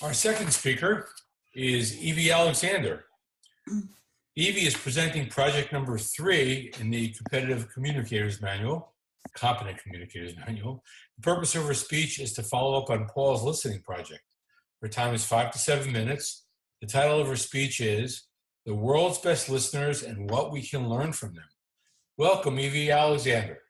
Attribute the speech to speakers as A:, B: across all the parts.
A: Our second speaker is Evie Alexander. Evie is presenting project number 3 in the Competitive Communicators Manual, Competent Communicators Manual. The purpose of her speech is to follow up on Paul's listening project. Her time is 5 to 7 minutes. The title of her speech is The World's Best Listeners and What We Can Learn from Them. Welcome, Evie Alexander.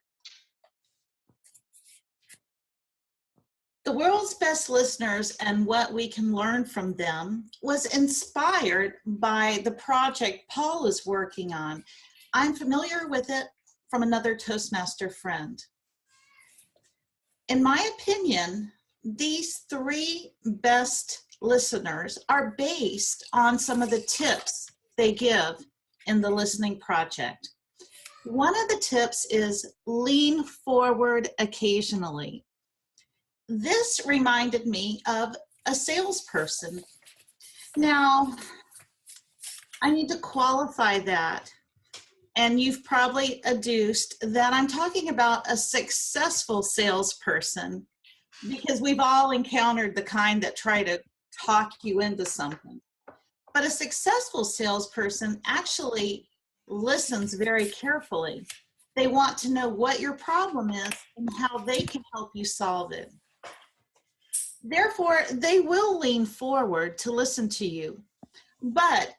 B: The World's Best Listeners and What We Can Learn from Them was inspired by the project Paul is working on. I'm familiar with it from another Toastmaster friend. In my opinion, these 3 best listeners are based on some of the tips they give in the listening project. One of the tips is lean forward occasionally. This reminded me of a salesperson. Now, I need to qualify that, and you've probably adduced that I'm talking about a successful salesperson, because we've all encountered the kind that try to talk you into something. But a successful salesperson actually listens very carefully. They want to know what your problem is and how they can help you solve it. Therefore, they will lean forward to listen to you. But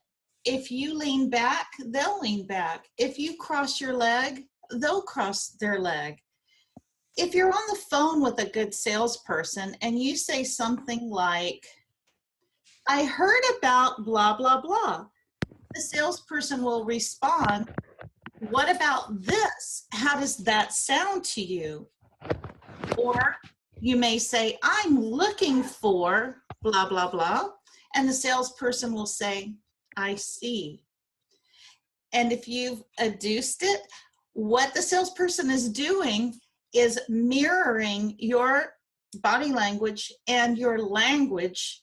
B: if you lean back, they'll lean back. If you cross your leg, they'll cross their leg. If you're on the phone with a good salesperson and you say something like, I heard about blah, blah, blah, the salesperson will respond, what about this? How does that sound to you? Or you may say, I'm looking for blah, blah, blah. And the salesperson will say, I see. And if you've adduced it, what the salesperson is doing is mirroring your body language and your language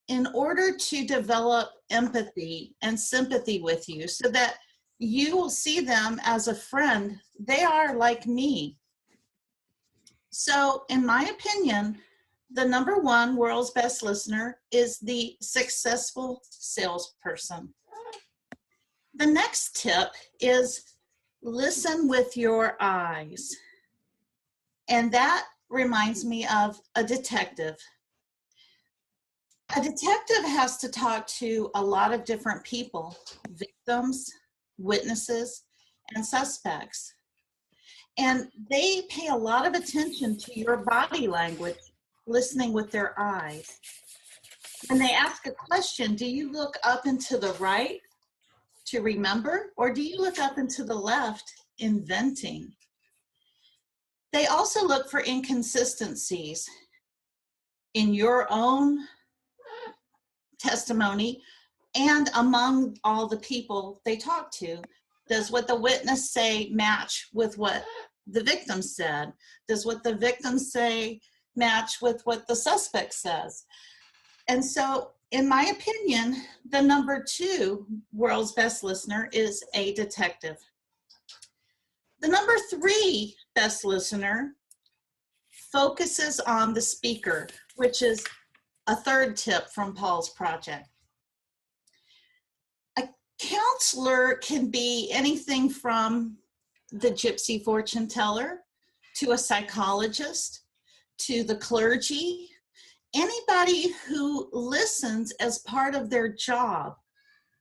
B: in order to develop empathy and sympathy with you so that you will see them as a friend. They are like me. So, in my opinion, the number 1 world's best listener is the successful salesperson. The next tip is listen with your eyes. And that reminds me of a detective. A detective has to talk to a lot of different people, victims, witnesses, and suspects. And they pay a lot of attention to your body language, listening with their eyes. When they ask a question, do you look up and to the right to remember, or do you look up and to the left inventing? They also look for inconsistencies in your own testimony and among all the people they talk to. Does what the witness say match with what the victim said? Does what the victim say match with what the suspect says? And so, in my opinion, the number 2 world's best listener is a detective. The number 3 best listener focuses on the speaker, which is a 3rd tip from Paul's project. A counselor can be anything from the gypsy fortune teller to a psychologist to the clergy. Anybody who listens as part of their job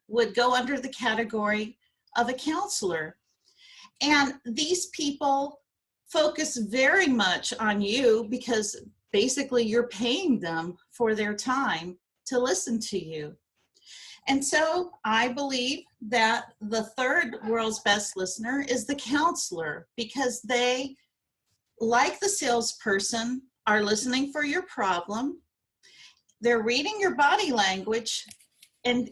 B: would go under the category of a counselor. And these people focus very much on you because basically you're paying them for their time to listen to you. And so I believe that the 3rd world's best listener is the counselor, because they, like the salesperson, are listening for your problem. They're reading your body language and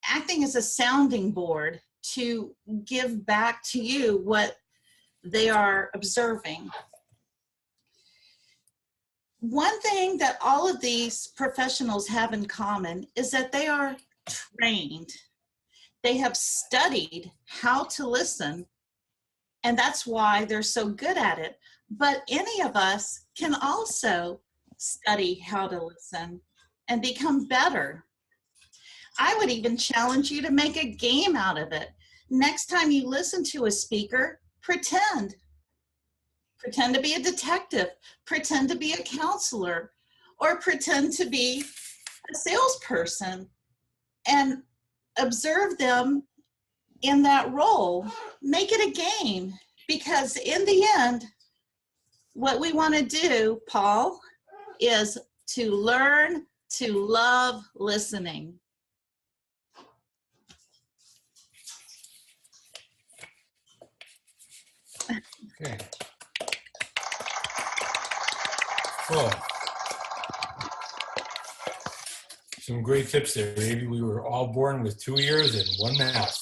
B: acting as a sounding board to give back to you what they are observing. One thing that all of these professionals have in common is that they are trained. They have studied how to listen, and that's why they're so good at it. But any of us can also study how to listen. and become better. I would even challenge you to make a game out of it. Next time you listen to a speaker, pretend. Pretend to be a detective, pretend to be a counselor, or pretend to be a salesperson and observe them in that role. Make it a game, because in the end, what we want to do, Paul, is to learn to love listening.
A: Okay. Well, some great tips there. Maybe we were all born with 2 ears and 1 mouth.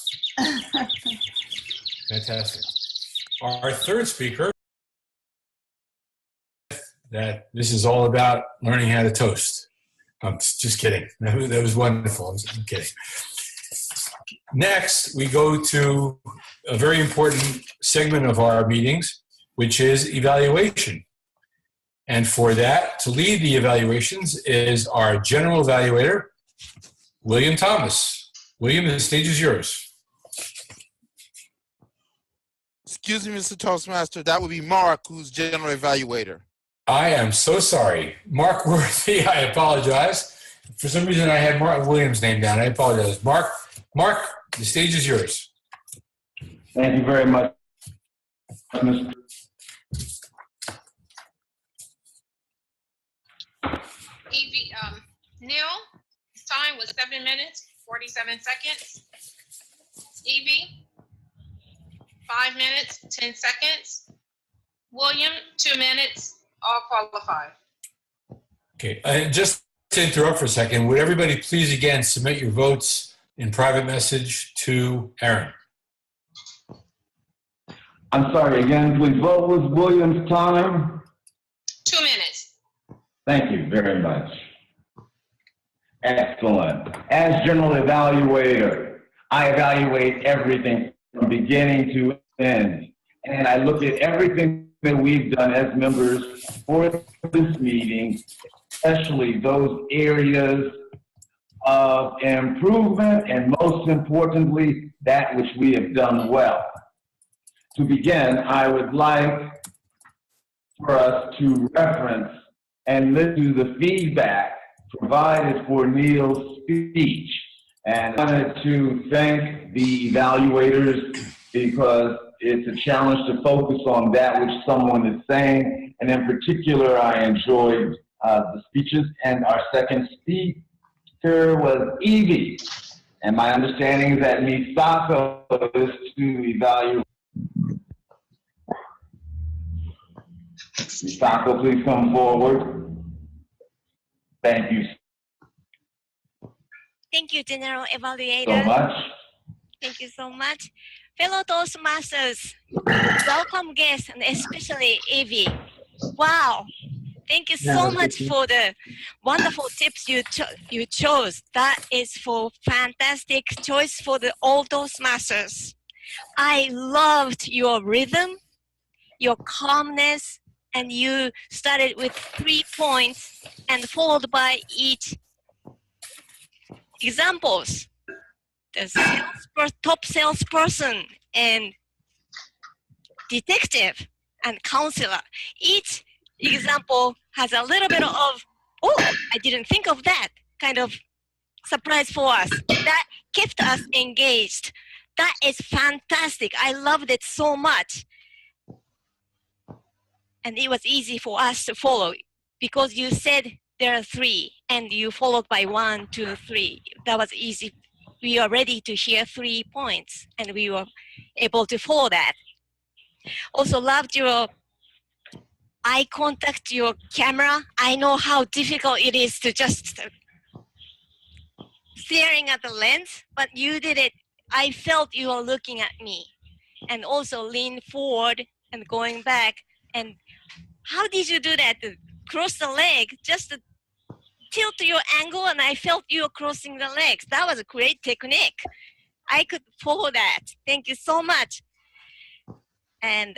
A: Fantastic. Our third speaker, that this is all about learning how to toast. I'm just kidding. That was wonderful. I'm kidding. Next, we go to a very important segment of our meetings, which is evaluation. And for that, to lead the evaluations is our general evaluator, William Thomas. William, the stage is yours.
C: Excuse me, Mr. Toastmaster, that would be Mark, who's general evaluator.
A: I am so sorry. Mark Worthy, I apologize. For some reason, I had Mark Williams' name down. I apologize. Mark, the stage is yours.
D: Thank you very much, Mr.
E: Neil, his time was 7 minutes, 47 seconds. Evie, 5 minutes, 10 seconds. William, 2 minutes, all qualified.
A: Okay, just to interrupt for a second, would everybody please again submit your votes in private message to Aaron?
D: I'm sorry, again, please. What was William's time?
E: 2 minutes.
D: Thank you very much. Excellent. As general evaluator, I evaluate everything from beginning to end. And I look at everything that we've done as members for this meeting, especially those areas of improvement, and most importantly, that which we have done well. To begin, I would like for us to reference and listen to the feedback provided for Neil's speech. And I wanted to thank the evaluators, because it's a challenge to focus on that which someone is saying. And in particular, I enjoyed the speeches. And our second speaker was Evie. And my understanding is that Misako is to evaluate. Misako, please come forward. Thank you
F: Thank you, General
D: so
F: Evaluator.
D: much.
F: Thank you so much. Fellow Toastmasters, welcome guests, and especially Evie. Wow. Thank you so much for the wonderful tips you chose. That is for fantastic choice for the all Toastmasters. I loved your rhythm, your calmness, and you started with 3 points and followed by each examples. The top salesperson and detective and counselor. Each example has a little bit of, oh, I didn't think of that, kind of surprise for us. That kept us engaged. That is fantastic. I loved it so much. And it was easy for us to follow because you said there are 3 and you followed by 1, 2, 3. That was easy. We are ready to hear 3 points and we were able to follow that. Also loved your eye contact, your camera. I know how difficult it is to just staring at the lens, but you did it. I felt you were looking at me, and also lean forward and going back. And how did you do that? To cross the leg, just to tilt your angle, and I felt you were crossing the legs. That was a great technique. I could follow that. Thank you so much. And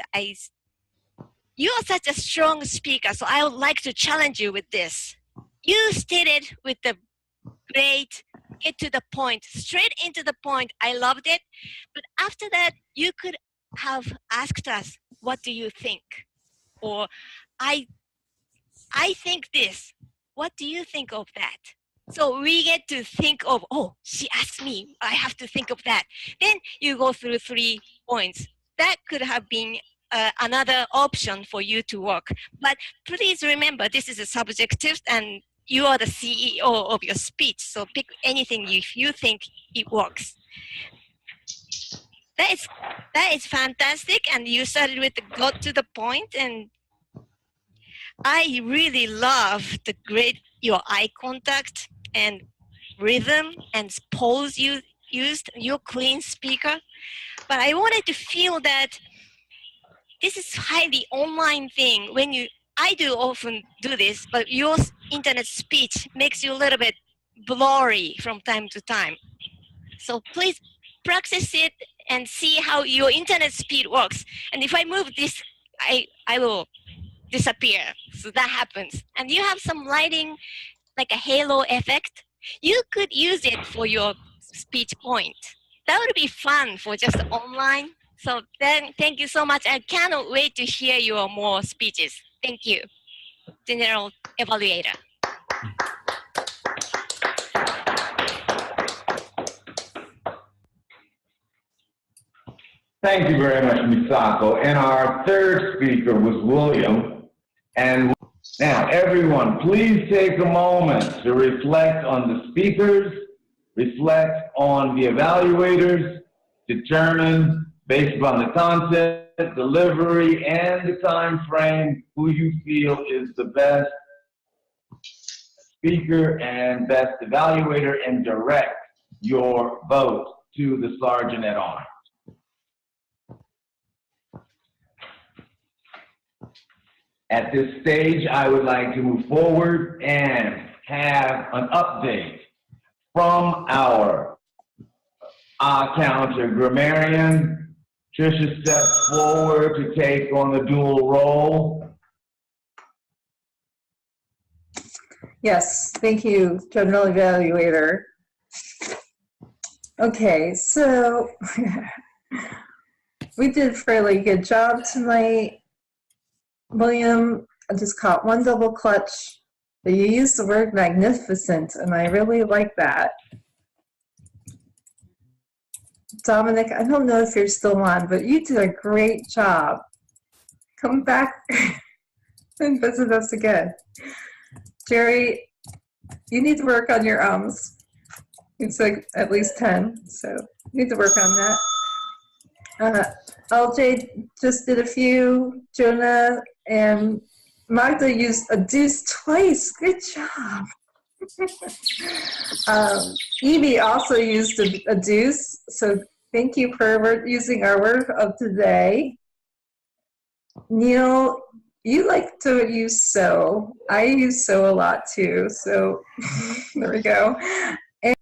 F: you are such a strong speaker, so I would like to challenge you with this. you stated with the great, get to the point, straight into the point. I loved it. But after that, you could have asked us, what do you think? Or I think this. What do you think of that? So we get to think of, oh, she asked me, I have to think of that. Then you go through 3 points. That could have been another option for you to work. But please remember, this is a subjective and you are the CEO of your speech. So pick anything if you think it works. That is fantastic. And you started with the got to the point, and I really love the great, your eye contact and rhythm and pose you used, your clean speaker. But I wanted to feel that this is highly online thing. I do often do this, but your internet speech makes you a little bit blurry from time to time. So please practice it and see how your internet speed works. And if I move this, I will disappear. So that happens. And you have some lighting, like a halo effect. You could use it for your speech point. That would be fun for just online. So then, thank you so much. I cannot wait to hear your more speeches. Thank you, General Evaluator.
D: Thank you very much, Misako. And our third speaker was William. And now, everyone, please take a moment to reflect on the speakers, reflect on the evaluators, determine, based upon the content, delivery, and the time frame, who you feel is the best speaker and best evaluator, and direct your vote to the Sergeant at Arms. At this stage, I would like to move forward and have an update from our counter grammarian. Tricia steps forward to take on the dual role.
G: Yes, thank you, General Evaluator. Okay, so we did a fairly good job tonight. William, I just caught one double clutch, but you used the word magnificent, and I really like that. Dominic, I don't know if you're still on, but you did a great job. Come back and visit us again. Jerry, you need to work on your ums. It's like at least 10, so you need to work on that. LJ just did a few. Jonah and Magda used a deuce twice. Good job. Evie also used a deuce, so thank you for using our word of today. Neil, you like to use so. I use so a lot too, so there we go.